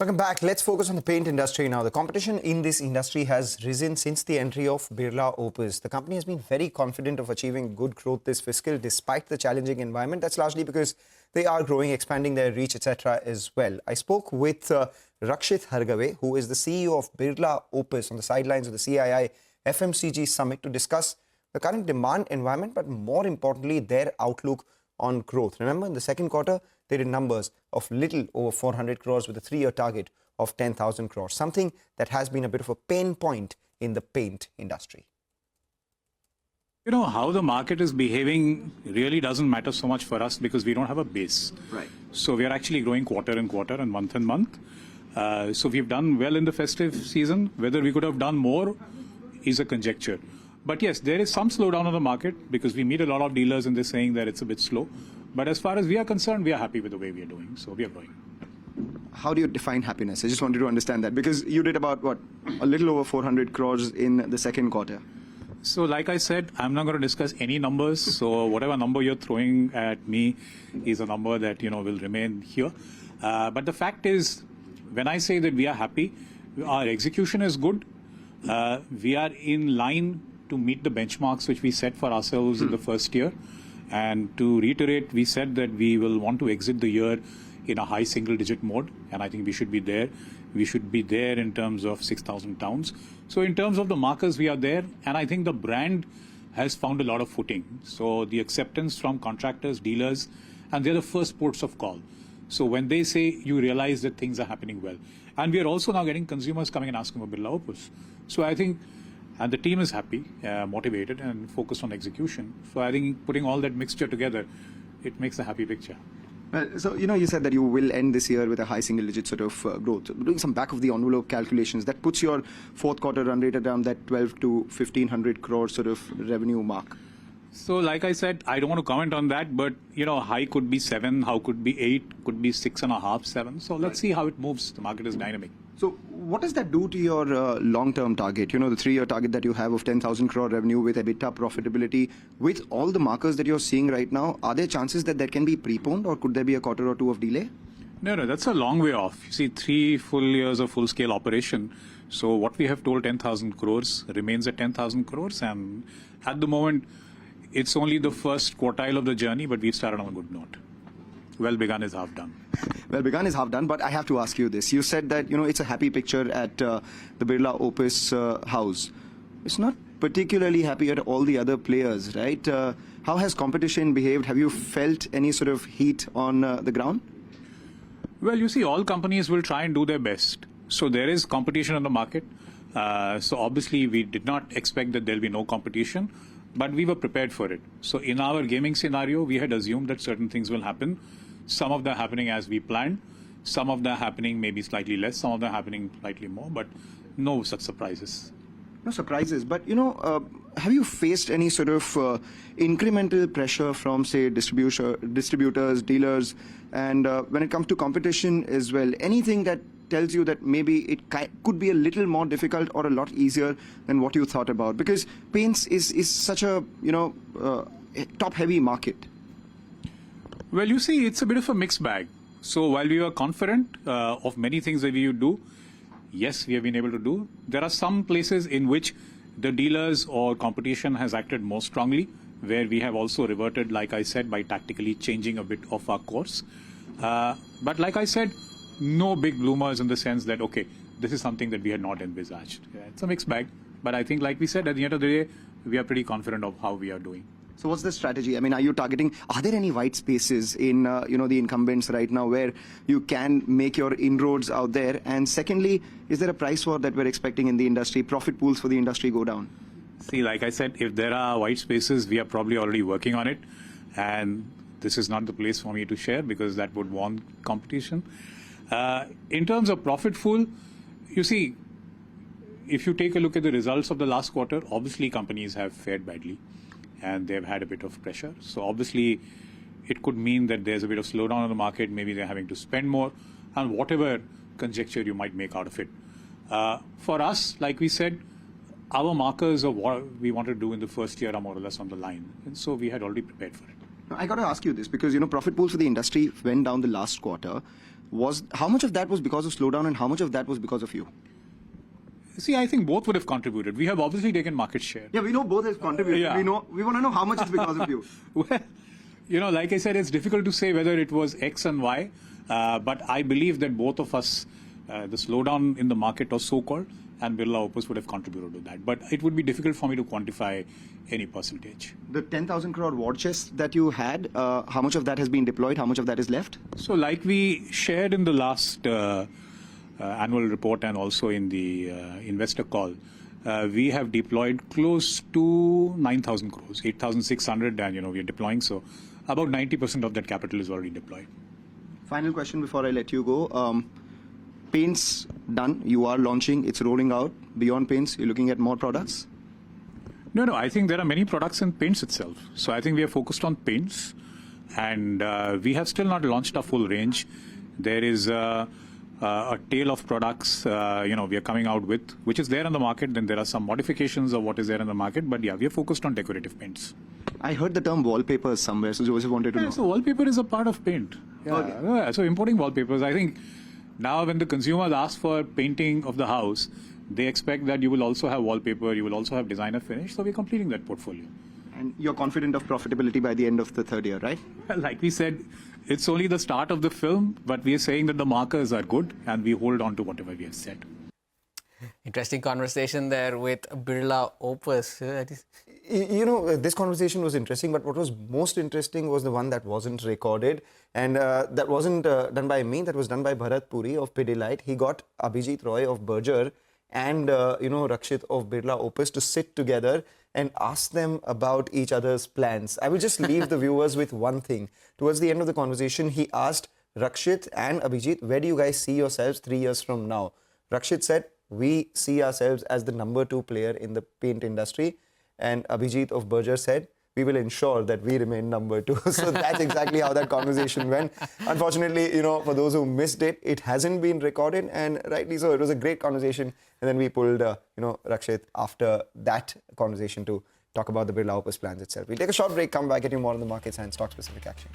Welcome back. Let's focus on the paint industry now. The competition in this industry has risen since the entry of Birla Opus. The company has been very confident of achieving good growth this fiscal despite the challenging environment. That's largely because they are growing, expanding their reach, etc. as well. I spoke with Rakshit Hargave, who is the CEO of Birla Opus, on the sidelines of the CII FMCG Summit to discuss the current demand environment, but more importantly, their outlook on growth. Remember, in the second quarter, they did numbers of little over 400 crores with a 3-year target of 10,000 crores, something that has been a bit of a pain point in the paint industry. You know, how the market is behaving really doesn't matter so much for us because we don't have a base. Right. So we are actually growing quarter and quarter and month. So we've done well in the festive season. Whether we could have done more is a conjecture. But yes, there is some slowdown on the market because we meet a lot of dealers and they're saying that it's a bit slow. But as far as we are concerned, we are happy with the way we are doing. So we are growing. How do you define happiness? I just wanted to understand that because you did about, a little over 400 crores in the second quarter. So like I said, I'm not going to discuss any numbers. So whatever number you're throwing at me is a number that, will remain here. But the fact is, when I say that we are happy, our execution is good. We are in line to meet the benchmarks which we set for ourselves in the first year. And to reiterate, we said that we will want to exit the year in a high single-digit mode, and I think we should be there. We should be there in terms of 6,000 towns. So in terms of the markers, we are there, and I think the brand has found a lot of footing. So the acceptance from contractors, dealers, and they're the first ports of call. So when they say, you realize that things are happening well. And we are also now getting consumers coming and asking for Birla Opus. So I think, and the team is happy, motivated, and focused on execution. So I think putting all that mixture together, it makes a happy picture. So, you said that you will end this year with a high single-digit sort of growth. Doing some back-of-the-envelope calculations, that puts your fourth quarter run rate around that 12 to 1,500 crore sort of revenue mark. So, like I said, I don't want to comment on that, but, high could be 7, how could be 8, could be 6.5, 7. So let's see how it moves. The market is dynamic. So what does that do to your long-term target? The 3-year target that you have of 10,000 crore revenue with EBITDA profitability, with all the markers that you're seeing right now, are there chances that can be preponed, or could there be a quarter or two of delay? No, that's a long way off. You see, 3 full years of full-scale operation. So what we have told 10,000 crores remains at 10,000 crores. And at the moment, it's only the first quartile of the journey, but we've started on a good note. Well begun is half done. Well begun is half done, but I have to ask you this. You said that, it's a happy picture at the Birla Opus house. It's not particularly happy at all the other players, right? How has competition behaved? Have you felt any sort of heat on the ground? Well, you see, all companies will try and do their best. So there is competition in the market. So obviously, we did not expect that there'll be no competition, but we were prepared for it. So in our gaming scenario, we had assumed that certain things will happen. Some of them happening as we planned. Some of them happening maybe slightly less. Some of them happening slightly more, but no such surprises. No surprises, but have you faced any sort of incremental pressure from, say, distributors, dealers, and when it comes to competition as well, anything that tells you that maybe it could be a little more difficult or a lot easier than what you thought about? Because paints is such a top-heavy market. Well, you see, it's a bit of a mixed bag. So while we were confident of many things that we would do, yes, we have been able to do. There are some places in which the dealers or competition has acted more strongly, where we have also reverted, like I said, by tactically changing a bit of our course. But like I said, no big bloomers in the sense that, okay, this is something that we had not envisaged. Yeah, it's a mixed bag. But I think, like we said, at the end of the day, we are pretty confident of how we are doing. So what's the strategy? I mean, are there any white spaces in, the incumbents right now where you can make your inroads out there? And secondly, is there a price war that we're expecting in the industry? Profit pools for the industry go down? See, like I said, if there are white spaces, we are probably already working on it. And this is not the place for me to share because that would warrant competition. In terms of profit pool, you see, if you take a look at the results of the last quarter, obviously companies have fared badly. And they've had a bit of pressure. So obviously, it could mean that there's a bit of slowdown in the market. Maybe they're having to spend more, and whatever conjecture you might make out of it. For us, like we said, our markers of what we want to do in the first year are more or less on the line. And so we had already prepared for it. I got to ask you this because, profit pools for the industry went down the last quarter. How much of that was because of slowdown and how much of that was because of you? See, I think both would have contributed. We have obviously taken market share. Yeah, we know both has contributed. Yeah. We want to know how much is because of you. Well, like I said, it's difficult to say whether it was X and Y, but I believe that both of us, the slowdown in the market or so-called, and Birla Opus would have contributed to that. But it would be difficult for me to quantify any percentage. The 10,000 crore war chest that you had, how much of that has been deployed? How much of that is left? So like we shared in the last annual report and also in the investor call, we have deployed close to 9,000 crores, 8,600, and we are deploying. So about 90% of that capital is already deployed. Final question before I let you go. Paints done. You are launching. It's rolling out. Beyond paints, you're looking at more products? No, I think there are many products in paints itself. So I think we are focused on paints, and we have still not launched our full range. There is a tail of products, we are coming out with, which is there in the market. Then there are some modifications of what is there in the market. But yeah, we are focused on decorative paints. I heard the term wallpapers somewhere, so Joseph wanted to know. So wallpaper is a part of paint. Yeah. Okay. Yeah, so importing wallpapers, I think now when the consumers ask for painting of the house, they expect that you will also have wallpaper, you will also have designer finish. So we're completing that portfolio. And you're confident of profitability by the end of the third year, right? Well, like we said, it's only the start of the film, but we are saying that the markers are good and we hold on to whatever we have said. Interesting conversation there with Birla Opus. This conversation was interesting, but what was most interesting was the one that wasn't recorded. And that wasn't done by me, that was done by Bharat Puri of Pidilite. He got Abhijit Roy of Berger and, Rakshit of Birla Opus to sit together and ask them about each other's plans. I will just leave the viewers with one thing. Towards the end of the conversation, he asked Rakshit and Abhijit, where do you guys see yourselves 3 years from now? Rakshit said, we see ourselves as the number 2 player in the paint industry. And Abhijit of Berger said, we will ensure that we remain number 2. So that's exactly how that conversation went. Unfortunately, for those who missed it, it hasn't been recorded, and rightly so. It was a great conversation. And then we pulled, Rakshit after that conversation to talk about the Birla Opus plans itself. We'll take a short break, come back, get you more on the markets and stock-specific action.